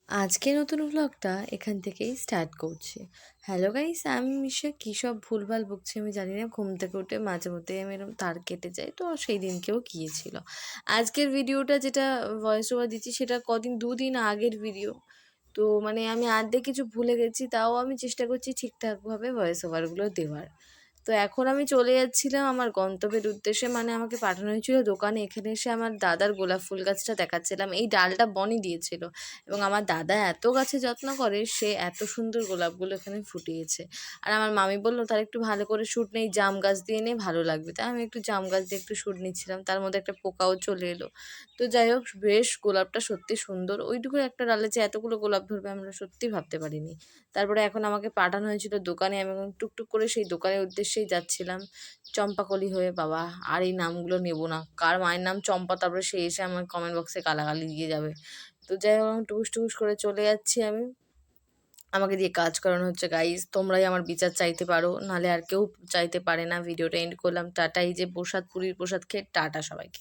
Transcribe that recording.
আজকে নতুন ভ্লগটা এখান থেকেই স্টার্ট করছি। হ্যালো গাইস, আমি মিশা। কী সব ভুলভাল বকছি আমি জানি না। ঘুম থেকে উঠে মাঝে মধ্যে আমি এরকম তার কেটে যাই, তো সেই দিনকেও গিয়েছিল। আজকের ভিডিওটা যেটা ভয়েস ওভার দিচ্ছি সেটা দুদিন আগের ভিডিও। তো মানে আমি আর্ধেক কিছু ভুলে গেছি, তাও আমি চেষ্টা করছি ঠিকঠাকভাবে ভয়েস ওভারগুলো দেওয়ার। তো এখন আমি চলে যাচ্ছিলাম আমার গন্তব্যের উদ্দেশ্যে, মানে আমাকে পাঠানো হয়েছিল দোকানে। এখানে এসে আমার দাদার গোলাপ ফুল গাছটা দেখাচ্ছিলাম। এই ডালটা বনি দিয়েছিল, এবং আমার দাদা এত গাছে যত্ন করে, সে এত সুন্দর গোলাপগুলো এখানে ফুটিয়েছে। আর আমার মামি বললো তার একটু ভালো করে শ্যুট নেই, জাম গাছ দিয়ে নে, ভালো লাগবে। তাই আমি একটু জাম গাছ দিয়ে একটু শ্যুট নিচ্ছিলাম, তার মধ্যে একটা পোকাও চলে এলো। তো যাই হোক, বেশ গোলাপটা সত্যি সুন্দর। ওইটুকু একটা ডালে যে এতগুলো গোলাপ ধরবে আমরা সত্যি ভাবতে পারিনি। তারপরে এখন আমাকে পাঠানো হয়েছিল দোকানে, আমি এখন টুকটুক করে সেই দোকানের উদ্দেশ্যেই যাচ্ছিলাম, চম্পাকলি হয়ে। বাবা, আর এই নামগুলো নেব না। কার মায়ের নাম চম্পা, তারপরে সে এসে আমার কমেন্ট বক্সে গালাগালি দিয়ে যাবে। তো যাই হোক, আমি টুকুস টুকুস করে চলে যাচ্ছি আমি। আমাকে দিয়ে কাজ করানো হচ্ছে। গাইজ, তোমরাই আমার বিচার চাইতে পারো, নাহলে আর কেউ চাইতে পারে না। ভিডিওটা এন্ড করলাম। টাটা। এই যে প্রসাদ, পুরীর প্রসাদ খেয়ে টাটা সবাইকে।